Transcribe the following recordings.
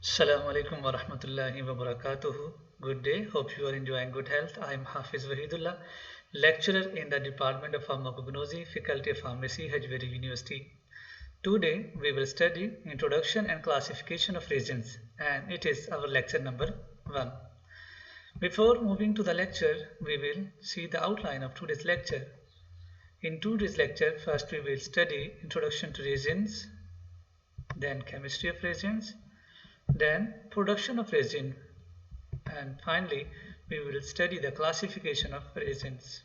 Assalamu alaikum wa rahmatullahi wa barakatuhu. Good day. Hope you are enjoying good health. I am Hafiz Wahidullah, lecturer in the Department of Pharmacognosy, Faculty of Pharmacy, Hajveri University. Today we will study Introduction and Classification of Reagents, and it is our lecture number 1. Before moving to the lecture, we will see the outline of today's lecture. In today's lecture, first we will study Introduction to Reagents, then Chemistry of Reagents, then production of resin, and finally we will study the classification of reagents.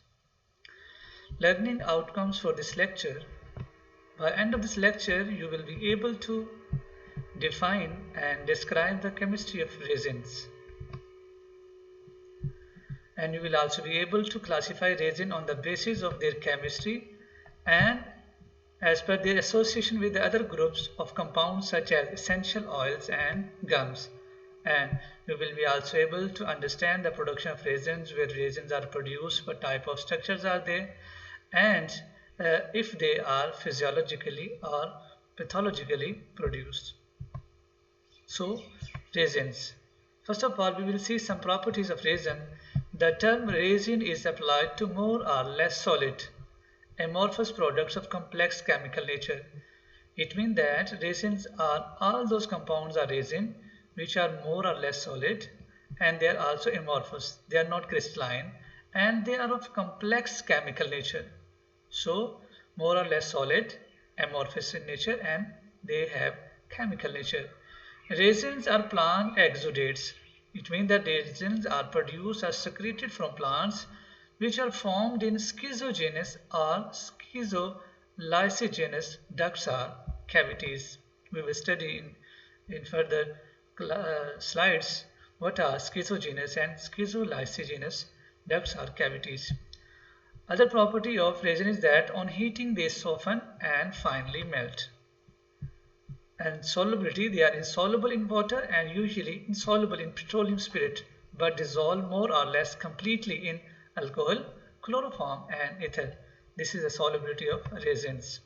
Learning outcomes for this lecture. By end of this lecture you will be able to define and describe the chemistry of resins, and you will also be able to classify resin on the basis of their chemistry and as per their association with the other groups of compounds such as essential oils and gums. And we will be also able to understand the production of resins, where resins are produced, what type of structures are there, and if they are physiologically or pathologically produced. So, resins. First of all, we will see some properties of resin. The term resin is applied to more or less solid amorphous products of complex chemical nature. It means that resins are all those compounds are resin which are more or less solid, and they are also amorphous. They are not crystalline and they are of complex chemical nature. So more or less solid, amorphous in nature, and they have chemical nature. Resins are plant exudates. It means that resins are produced or secreted from plants which are formed in schizogenous or schizolysogenous ducts or cavities. We will study in further slides what are schizogenous and schizolysogenous ducts or cavities. Other property of resin is that on heating they soften and finally melt. And solubility, they are insoluble in water and usually insoluble in petroleum spirit, but dissolve more or less completely in alcohol, chloroform and ether. This is the solubility of resins.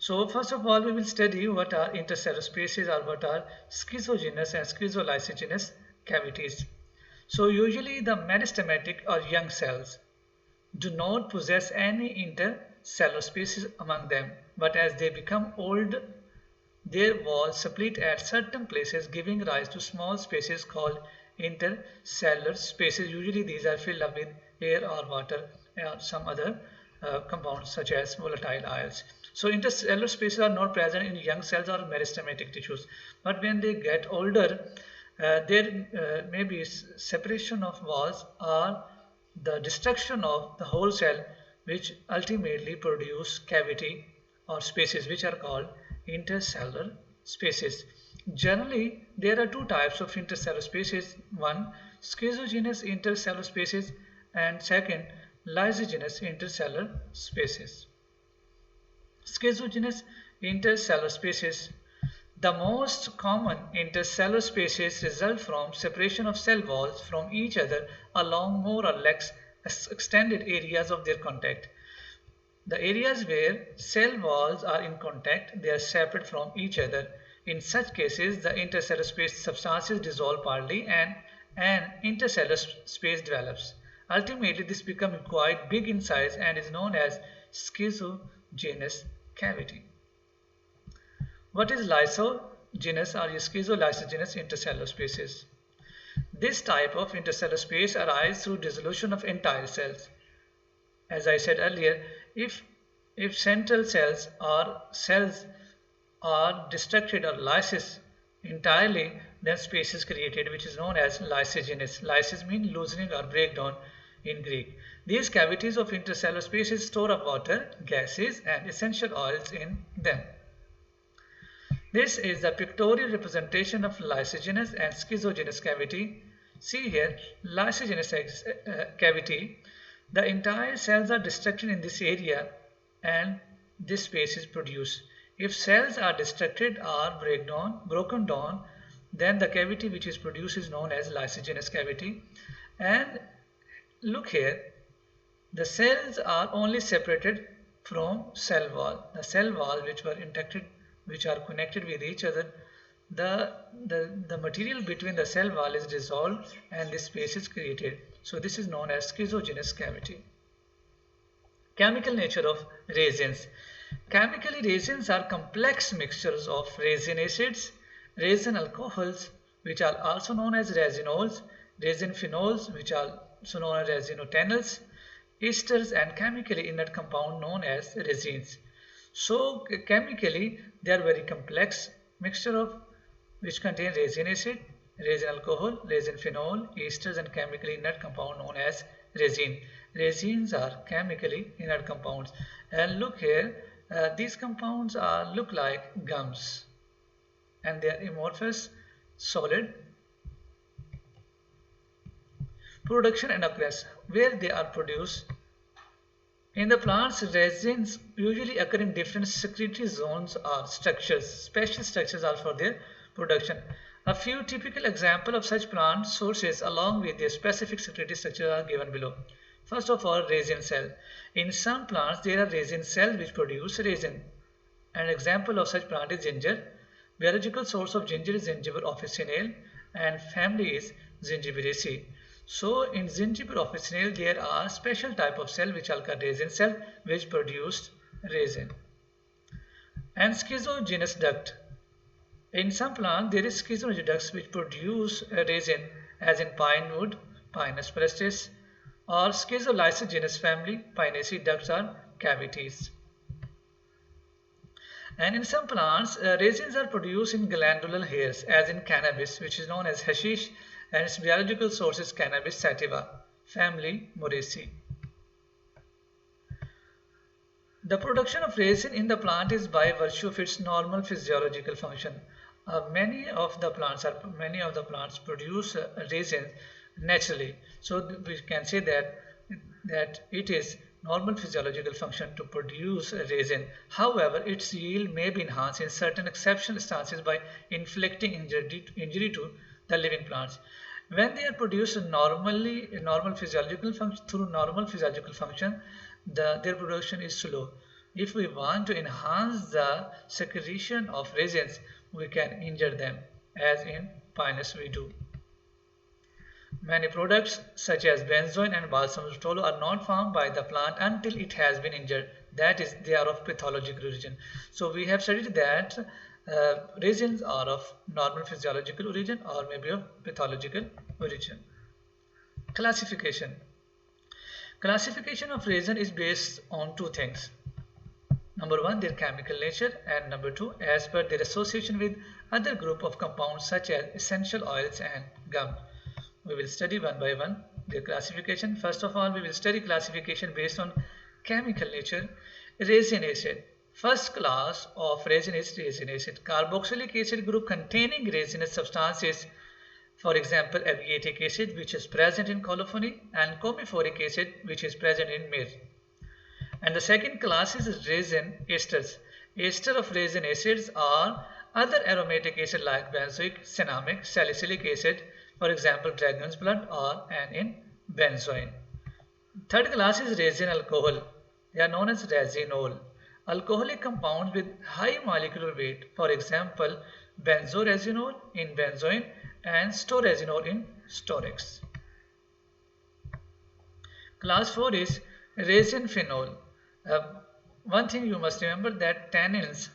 So first of all we will study what are intercellular spaces or what are schizogenous and schizolysogenous cavities. So usually the meristematic or young cells do not possess any intercellular spaces among them, but as they become old their walls split at certain places, giving rise to small spaces called intercellular spaces. Usually these are filled up with air or water or some other compounds such as volatile ions. So intercellular spaces are not present in young cells or meristematic tissues, but when they get older there may be separation of walls or the destruction of the whole cell, which ultimately produce cavity or spaces which are called intercellular spaces. Generally, there are two types of intercellular spaces. One, schizogenous intercellular spaces, and second, lysogenous intercellular spaces. Schizogenous intercellular spaces. The most common intercellular spaces result from separation of cell walls from each other along more or less extended areas of their contact. The areas where cell walls are in contact, they are separate from each other. In such cases, the intercellular space substances dissolve partly and an intercellular space develops. Ultimately, this becomes quite big in size and is known as schizogenous cavity. What is lysogenous or schizolysogenous intercellular spaces? This type of intercellular space arises through dissolution of entire cells. As I said earlier, if central cells are destructed or lysis entirely, then space is created which is known as lysogenous. Lysis means loosening or breakdown in Greek. These cavities of intercellular spaces store up water, gases and essential oils in them. This is the pictorial representation of lysogenous and schizogenous cavity. See here, lysogenous cavity. The entire cells are destructed in this area and this space is produced. If cells are destructed or broken down, then the cavity which is produced is known as lysogenous cavity. And look here, the cells are only separated from cell wall. The cell wall which are connected with each other, the material between the cell wall is dissolved and this space is created. So this is known as schizogenous cavity. Chemical nature of resins. Chemically, resins are complex mixtures of resin acids, resin alcohols, which are also known as resinols, resin phenols, which are also known as resinotannels, esters, and chemically inert compound known as resins. So chemically, they are very complex mixture of which contain resin acid, resin alcohol, resin phenol, esters, and chemically inert compound known as resin. Resins are chemically inert compounds. And look here, these compounds look like gums, and they are amorphous, solid. Production and occurrence, where they are produced. In the plants, resins usually occur in different secretory zones or structures. Special structures are for their production. A few typical examples of such plant sources along with their specific secretory structures are given below. First of all, resin cell. In some plants, there are resin cells which produce resin. An example of such plant is ginger. Biological source of ginger is Zingiber officinale and family is Zingiberaceae. So in Zingiber officinale, there are special type of cell which are called resin cell which produced resin. And schizogenous duct. In some plants, there is schizogenous ducts which produce resin as in pine wood, Pinus prestis, or schizolysogenous family, Pinaceae ducts are cavities. And in some plants, resins are produced in glandular hairs as in cannabis, which is known as hashish, and its biological source is Cannabis sativa, family Moraceae. The production of resin in the plant is by virtue of its normal physiological function. Many of the plants produce resin naturally. So we can say that it is normal physiological function to produce resin. However, its yield may be enhanced in certain exceptional instances by inflicting injury to the living plants. When they are produced through normal physiological function, their production is slow. If we want to enhance the secretion of resins, we can injure them, as in Pinus we do. Many products such as benzoin and balsam rotolo are not formed by the plant until it has been injured. That is, they are of pathological origin. So we have studied that resins are of normal physiological origin or maybe of pathological origin. Classification. Classification of resin is based on two things. Number one, their chemical nature, and number two, as per their association with other group of compounds such as essential oils and gum. We will study one by one their classification. First of all, we will study classification based on chemical nature. Resin acid. First class of resin is resin acid. Carboxylic acid group containing resinous substances, for example, abigetic acid, which is present in colophony, and chromophoric acid, which is present in myrrh. And the second class is resin esters. Ester of resin acids are other aromatic acid like benzoic, cinnamic, salicylic acid, for example, dragon's blood or an in benzoin. Third class is resin alcohol. They are known as resinol. Alcoholic compounds with high molecular weight, for example, benzoresinol in benzoin and storesinol in storex. Class 4 is resin phenol. One thing you must remember that tannins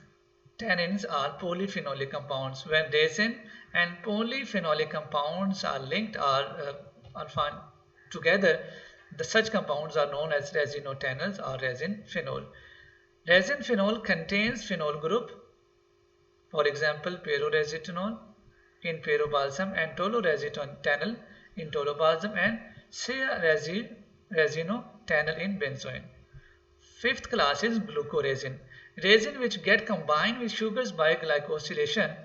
are polyphenolic compounds. When resin and polyphenolic compounds are linked or are found together, such compounds are known as resinotannels or resin phenol. Resin phenol contains phenol group, for example, pyroresinol in pyrobalsam and toluresinotannel in tolubalsam and cearesinotannel in benzoin. Fifth class is glucoresin. Resin which get combined with sugars by glycosylation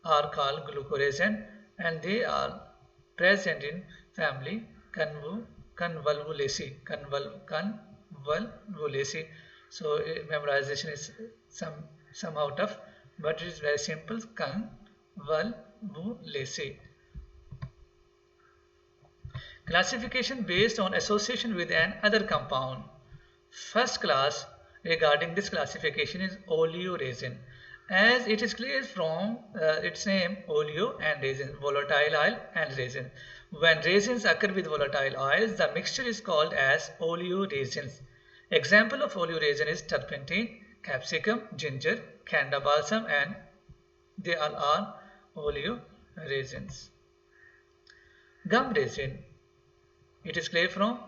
are called glucoresin, and they are present in family Convolvulaceae. So memorization is somehow tough, but it is very simple. Convolvulaceae. Classification based on association with an other compound. First class regarding this classification is oleoresin. As it is clear from its name, oleo and resin, volatile oil and resin. When resins occur with volatile oils, the mixture is called as oleoresins. Example of oleoresin is turpentine, capsicum, ginger, canda balsam, and they all are oleoresins. Gum resin. It is clear from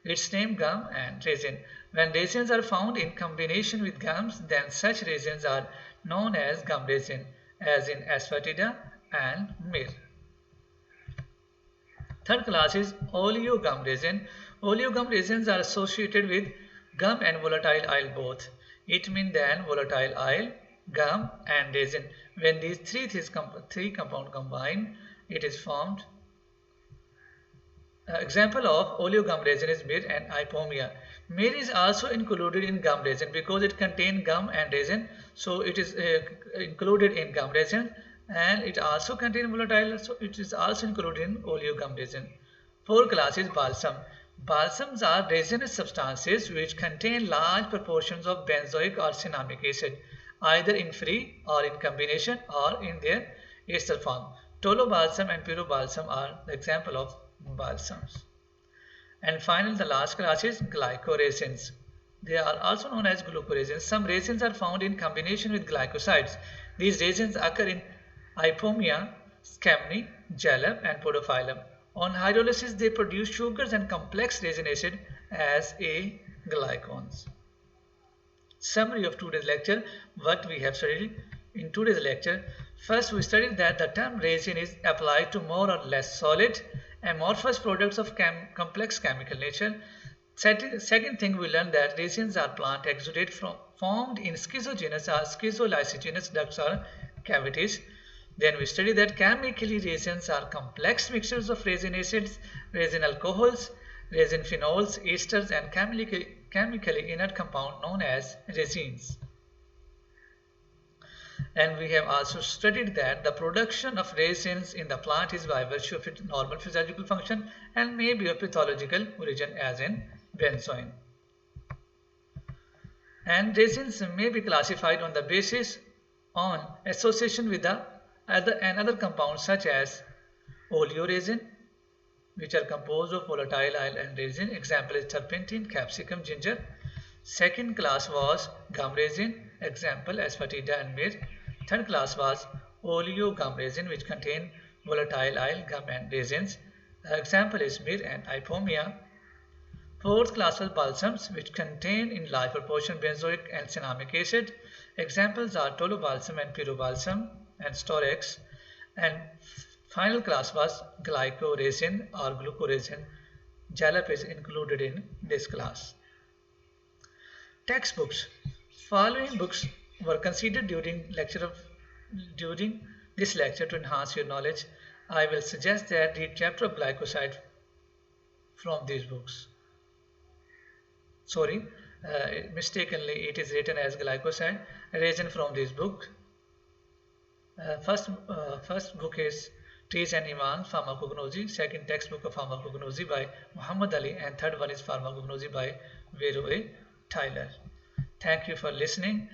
its name, gum and resin. When resins are found in combination with gums, then such resins are known as gum resin, as in asafoetida and myrrh. Third class is oleogum resin. Oleogum resins are associated with gum and volatile oil both. It means that volatile oil, gum and resin, when these three compounds combine, it is formed. Example of oleogum resin is myrrh and ipomia. Myrrh is also included in gum resin because it contains gum and resin, so it is included in gum resin, and it also contains volatile, so it is also included in oleogum resin. Fourth class is balsam. Balsams are resinous substances which contain large proportions of benzoic or cinnamic acid, either in free or in combination or in their ester form. Tolobalsam and pyrobalsam are the example of balsams. And finally, the last class is glycoresins. They are also known as glucoresins. Some resins are found in combination with glycosides. These resins occur in ipomia, scamni, jalap, and podophyllum. On hydrolysis, they produce sugars and complex resin acid as a glycons. Summary of today's lecture, what we have studied in today's lecture. First, we studied that the term resin is applied to more or less solid amorphous products of complex chemical nature. Second thing, we learned that resins are plant exudate formed in schizogenous or schizolysigenous ducts or cavities. Then we studied that chemically resins are complex mixtures of resin acids, resin alcohols, resin phenols, esters, and chemically inert compound known as resins. And we have also studied that the production of resins in the plant is by virtue of its normal physiological function and may be of pathological origin, as in benzoin. And resins may be classified on the basis on association with the other compounds such as oleoresin, which are composed of volatile oil and resin. Example is turpentine, capsicum, ginger. Second class was gum resin. Example asafoetida and myrrh. Third class was oleogum resin, which contain volatile oil, gum and resins. Example is myrrh and ipomia. Fourth class was balsams, which contain in large proportion benzoic and cinnamic acid. Examples are tolobalsam and pyrobalsam and storax. And final class was glycoresin or glucoresin. Jalap is included in this class. Textbooks. Following books were considered during this lecture to enhance your knowledge. I will suggest that read chapter of glycoside from these books. Sorry, mistakenly it is written as glycoside. Reason from this book. First book is Trees and Iman, Pharmacognosy. Second textbook of Pharmacognosy by Muhammad Ali, and third one is Pharmacognosy by Vero A. Tyler. Thank you for listening.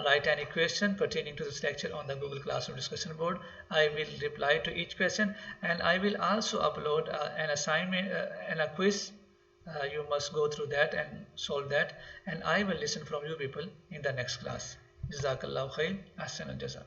Write any question pertaining to this lecture on the Google Classroom discussion board. I will reply to each question, and I will also upload an assignment and a quiz. You must go through that and solve that, and I will listen from you people in the next class. Jazakallahu khair. Ahsan al jaza.